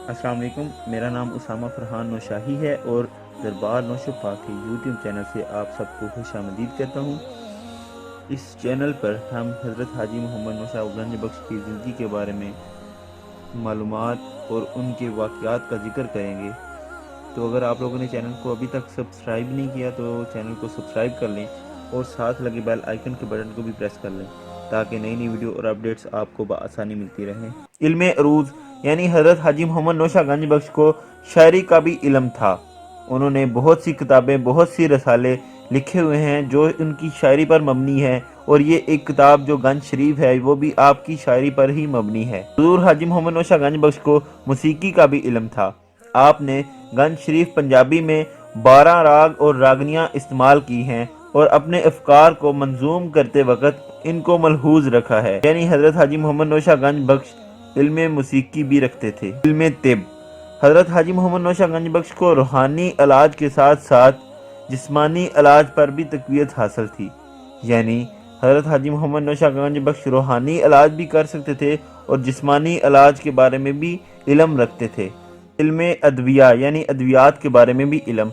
السلام علیکم، میرا نام اسامہ فرحان نوشاہی ہے اور دربار نوشفا کے یوٹیوب چینل سے آپ سب کو خوش آمدید کہتا ہوں۔ اس چینل پر ہم حضرت حاجی محمد نوشا گنج بخش کی زندگی کے بارے میں معلومات اور ان کے واقعات کا ذکر کریں گے۔ تو اگر آپ لوگوں نے چینل کو ابھی تک سبسکرائب نہیں کیا تو چینل کو سبسکرائب کر لیں اور ساتھ لگے بیل آئیکن کے بٹن کو بھی پریس کر لیں تاکہ نئی نئی ویڈیو اور اپڈیٹس آپ کو بآسانی ملتی رہیں۔ علم عروض یعنی حضرت حاجی محمد نوشا گنج بخش کو شاعری کا بھی علم تھا۔ انہوں نے بہت سی کتابیں، بہت سی رسالے لکھے ہوئے ہیں جو ان کی شاعری پر مبنی ہے، اور یہ ایک کتاب جو گنج شریف ہے وہ بھی آپ کی شاعری پر ہی مبنی ہے۔ حضور حاجی محمد نوشا گنج بخش کو موسیقی کا بھی علم تھا۔ آپ نے گنج شریف پنجابی میں 12 راگ اور راگنیاں استعمال کی ہیں اور اپنے افکار کو منظوم کرتے وقت ان کو ملحوظ رکھا ہے، یعنی حضرت حاجی محمد نوشا گنج بخش علم موسیقی بھی رکھتے تھے۔ علم طب حضرت حاجی محمد نوشا گنج بخش کو روحانی علاج کے ساتھ ساتھ جسمانی علاج پر بھی تقویت حاصل تھی، یعنی حضرت حاجی محمد نوشا گنج بخش روحانی علاج بھی کر سکتے تھے اور جسمانی علاج کے بارے میں بھی علم رکھتے تھے۔ علم ادویہ یعنی ادویات کے بارے میں بھی علم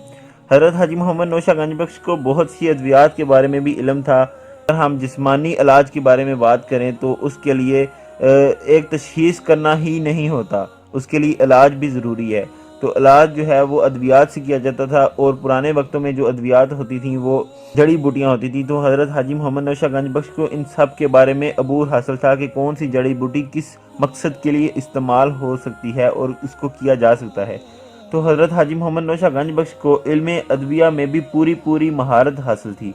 حضرت حاجی محمد نوشا گنج بخش کو بہت سی ادویات کے بارے میں بھی علم تھا۔ اگر ہم جسمانی علاج کے بارے میں بات کریں تو اس کے لیے ایک تشخیص کرنا ہی نہیں ہوتا، اس کے لیے علاج بھی ضروری ہے۔ تو علاج جو ہے وہ ادویات سے کیا جاتا تھا، اور پرانے وقتوں میں جو ادویات ہوتی تھیں وہ جڑی بوٹیاں ہوتی تھیں، تو حضرت حاجی محمد نوشا گنج بخش کو ان سب کے بارے میں عبور حاصل تھا کہ کون سی جڑی بوٹی کس مقصد کے لیے استعمال ہو سکتی ہے اور اس کو کیا جا سکتا ہے۔ تو حضرت حاجی محمد نوشا گنج بخش کو علم ادویہ میں بھی پوری مہارت حاصل تھی۔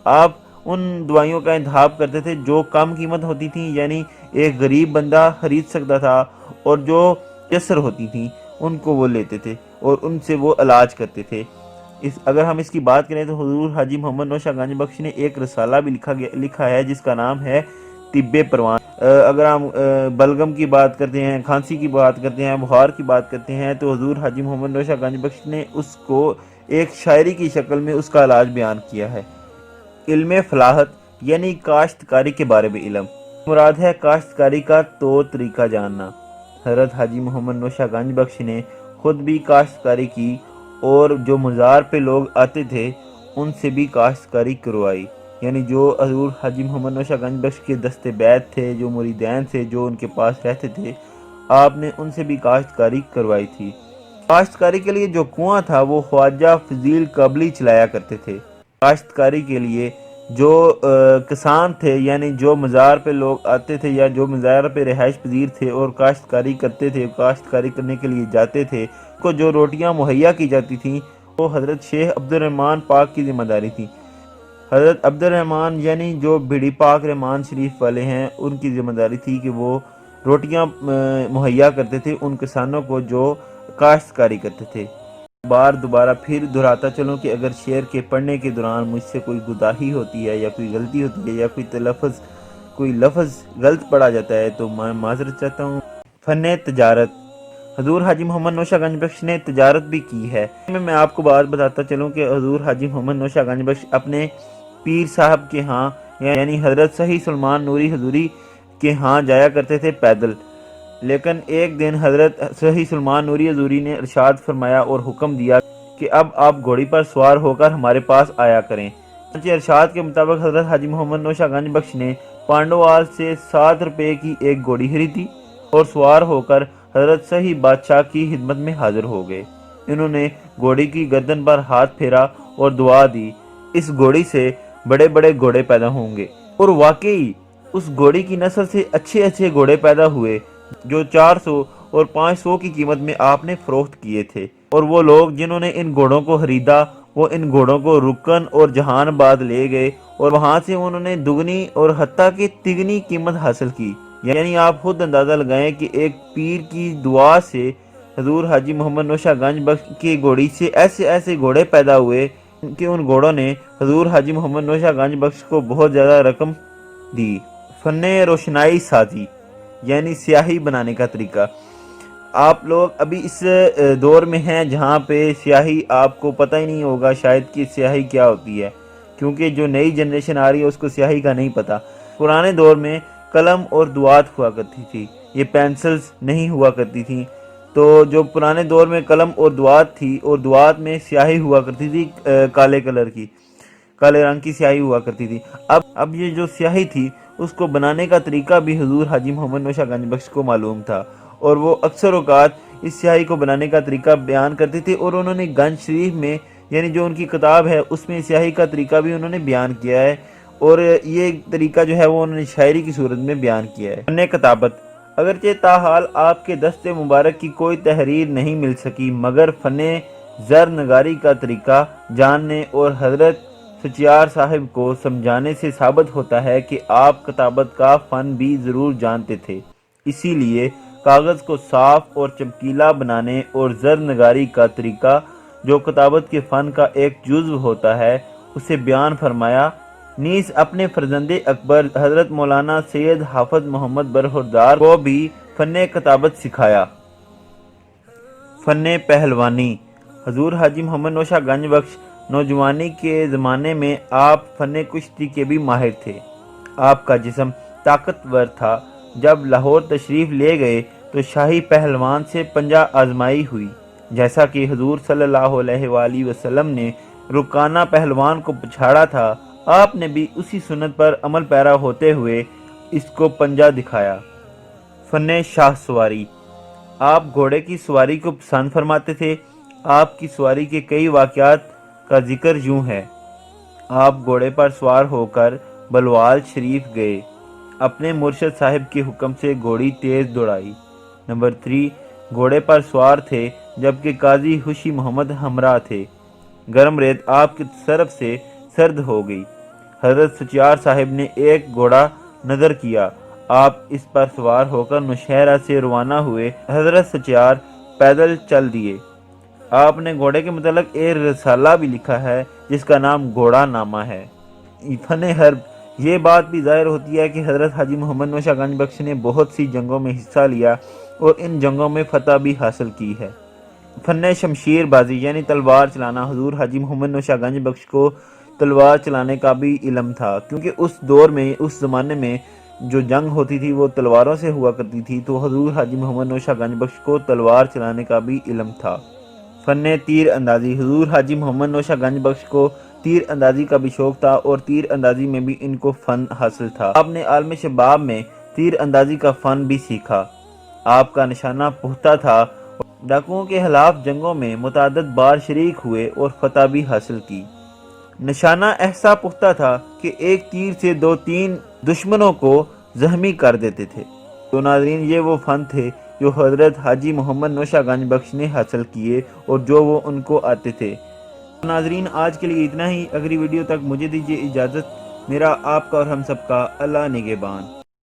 آپ ان دوائیوں کا انتخاب کرتے تھے جو کم قیمت ہوتی تھیں، یعنی ایک غریب بندہ خرید سکتا تھا، اور جو یسر ہوتی تھیں ان کو وہ لیتے تھے اور ان سے وہ علاج کرتے تھے۔ اگر ہم اس کی بات کریں تو حضور حاجی محمد نوشا گنج بخش نے ایک رسالہ بھی لکھا ہے جس کا نام ہے طب پروان۔ اگر ہم بلغم کی بات کرتے ہیں، کھانسی کی بات کرتے ہیں، بخار کی بات کرتے ہیں، تو حضور حاجی محمد نوشا گنج بخش نے اس کو ایک شاعری کی شکل میں اس کا علاج بیان کیا ہے۔ علم فلاحت یعنی کاشتکاری کے بارے میں علم مراد ہے کاشتکاری کا طور طریقہ جاننا۔ حضرت حاجی محمد نوشا گنج بخش نے خود بھی کاشتکاری کی اور جو مزار پہ لوگ آتے تھے ان سے بھی کاشتکاری کروائی، یعنی جو حضور حاجی محمد نوشا گنج بخش کے دست بیت تھے، جو مریدین تھے، جو ان کے پاس رہتے تھے، آپ نے ان سے بھی کاشتکاری کروائی تھی۔ کاشتکاری کے لیے جو کنواں تھا وہ خواجہ فضیل قابلی چلایا کرتے تھے۔ کاشتکاری کے لیے جو کسان تھے، یعنی جو مزار پہ لوگ آتے تھے یا جو مزار پہ رہائش پذیر تھے اور کاشتکاری کرتے تھے، کاشتکاری کرنے کے لیے جاتے تھے، کو جو روٹیاں مہیا کی جاتی تھیں وہ حضرت شیخ عبد الرحمن پاک کی ذمہ داری تھی۔ حضرت عبد الرحمن یعنی جو بڑی پاک رحمان شریف والے ہیں، ان کی ذمہ داری تھی کہ وہ روٹیاں مہیا کرتے تھے ان کسانوں کو جو کاشتکاری کرتے تھے۔ دوبارہ پھر دہراتا چلوں کہ اگر شعر کے پڑھنے کے دوران مجھ سے کوئی گداہی ہوتی ہے یا کوئی غلطی ہوتی ہے یا کوئی لفظ غلط پڑھا جاتا ہے تو میں معذرت چاہتا ہوں۔ فن تجارت حضور حاجی محمد نوشا گنج بخش نے تجارت بھی کی ہے۔ میں آپ کو بات بتاتا چلوں کہ حضور حاجی محمد نوشا گنج بخش اپنے پیر صاحب کے ہاں یعنی حضرت صحیح سلمان نوری حضوری کے ہاں جایا کرتے تھے پیدل، لیکن ایک دن حضرت صحیح سلمان نوری حضوری نے ارشاد فرمایا اور حکم دیا کہ اب آپ گھوڑی پر سوار ہو کر ہمارے پاس آیا کریں۔ ارشاد کے مطابق حضرت حاجی محمد نوشا گنج بخش نے پانڈوال سے 7 روپے کی ایک گھوڑی خریدی اور سوار ہو کر حضرت صحیح بادشاہ کی خدمت میں حاضر ہو گئے۔ انہوں نے گھوڑی کی گردن پر ہاتھ پھیرا اور دعا دی، اس گھوڑی سے بڑے بڑے گھوڑے پیدا ہوں گے، اور واقعی اس گھوڑی کی نسل سے اچھے گھوڑے پیدا ہوئے جو 400 اور 500 کی قیمت میں آپ نے فروخت کیے تھے، اور وہ لوگ جنہوں نے ان گھوڑوں کو خریدا وہ ان گھوڑوں کو رکن اور جہان آباد لے گئے اور وہاں سے انہوں نے دگنی اور حتیٰ کہ تگنی قیمت حاصل کی۔ یعنی آپ خود اندازہ لگائیں کہ ایک پیر کی دعا سے حضور حاجی محمد نوشا گنج بخش کی گھوڑی سے ایسے گھوڑے پیدا ہوئے کہ ان گھوڑوں نے حضور حاجی محمد نوشا گنج بخش کو بہت زیادہ رقم دی۔ فن روشنائی سازی یعنی سیاہی بنانے کا طریقہ آپ لوگ ابھی اس دور میں ہیں جہاں پہ سیاہی آپ کو پتہ ہی نہیں ہوگا شاید کہ سیاہی کیا ہوتی ہے، کیونکہ جو نئی جنریشن آ رہی ہے اس کو سیاہی کا نہیں پتہ۔ پرانے دور میں قلم اور دوات ہوا کرتی تھی، یہ پینسلز نہیں ہوا کرتی تھیں، تو جو پرانے دور میں قلم اور دوات تھی، اور دوات میں سیاہی ہوا کرتی تھی، کالے رنگ کی سیاہی ہوا کرتی تھی۔ اب یہ جو سیاہی تھی اس کو بنانے کا طریقہ بھی حضور حاجی محمد نوشہ گنج بخش کو معلوم تھا، اور وہ اکثر اوقات اس سیاہی کو بنانے کا طریقہ بیان کرتے تھے، اور انہوں نے گنج شریف میں یعنی جو ان کی کتاب ہے اس میں سیاہی کا طریقہ بھی انہوں نے بیان کیا ہے، اور یہ طریقہ جو ہے وہ انہوں نے شاعری کی صورت میں بیان کیا ہے۔ فن کتابت، اگرچہ تاحال آپ کے دست مبارک کی کوئی تحریر نہیں مل سکی، مگر فن زر نگاری کا طریقہ جاننے اور حضرت سچیار صاحب کو سمجھانے سے ثابت ہوتا ہے کہ آپ کتابت کا فن بھی ضرور جانتے تھے۔ اسی لیے کاغذ کو صاف اور چمکیلا بنانے اور زر نگاری کا طریقہ جو کتابت کے فن کا ایک جزو ہوتا ہے اسے بیان فرمایا، نیز اپنے فرزند اکبر حضرت مولانا سید حافظ محمد برخوردار کو بھی فن کتابت سکھایا۔ فن پہلوانی، حضور حاجی محمد نوشہ گنج بخش نوجوانی کے زمانے میں آپ فن کشتی کے بھی ماہر تھے۔ آپ کا جسم طاقتور تھا۔ جب لاہور تشریف لے گئے تو شاہی پہلوان سے پنجہ آزمائی ہوئی، جیسا کہ حضور صلی اللہ علیہ وآلہ وسلم نے رکانہ پہلوان کو پچھاڑا تھا، آپ نے بھی اسی سنت پر عمل پیرا ہوتے ہوئے اس کو پنجہ دکھایا۔ فن شاہ سواری، آپ گھوڑے کی سواری کو پسند فرماتے تھے۔ آپ کی سواری کے کئی واقعات کا ذکر یوں ہے: آپ گھوڑے پر سوار ہو کر بلوال شریف گئے، اپنے مرشد صاحب کے حکم سے گھوڑی تیز دوڑائی۔ نمبر 3، گھوڑے پر سوار تھے جبکہ قاضی حشی محمد ہمراہ تھے، گرم ریت آپ کے تصرف سے سرد ہو گئی، حضرت سچیار صاحب نے ایک گھوڑا نظر کیا، آپ اس پر سوار ہو کر نوشہرہ سے روانہ ہوئے، حضرت سچیار پیدل چل دیے۔ آپ نے گھوڑے کے متعلق ایک رسالہ بھی لکھا ہے جس کا نام گھوڑا نامہ ہے۔ فن حرب، یہ بات بھی ظاہر ہوتی ہے کہ حضرت حاجی محمد نوشہ گنج بخش نے بہت سی جنگوں میں حصہ لیا اور ان جنگوں میں فتح بھی حاصل کی ہے۔ فن شمشیر بازی یعنی تلوار چلانا، حضور حاجی محمد نوشہ گنج بخش کو تلوار چلانے کا بھی علم تھا، کیونکہ اس دور میں، اس زمانے میں جو جنگ ہوتی تھی وہ تلواروں سے ہوا کرتی تھی، تو حضور حاجی محمد نوشہ گنج بخش کو تلوار چلانے کا بھی علم تھا۔ فن تیر اندازی، حضور حاجی محمد نوشہ گنج بخش کو تیر اندازی کا بھی شوق تھا اور تیر اندازی میں بھی ان کو فن حاصل تھا۔ آپ نے عالم شباب میں تیر اندازی کا فن بھی سیکھا۔ آپ کا نشانہ پختہ تھا، ڈاکوؤں کے خلاف جنگوں میں متعدد بار شریک ہوئے اور فتح بھی حاصل کی۔ نشانہ ایسا پختہ تھا کہ ایک تیر سے 2-3 دشمنوں کو زخمی کر دیتے تھے۔ تو ناظرین، یہ وہ فن تھے جو حضرت حاجی محمد نوشہ گنج بخش نے حاصل کیے اور جو وہ ان کو آتے تھے۔ ناظرین، آج کے لیے اتنا ہی۔ اگلی ویڈیو تک مجھے دیجیے اجازت۔ میرا، آپ کا اور ہم سب کا اللہ نگہبان۔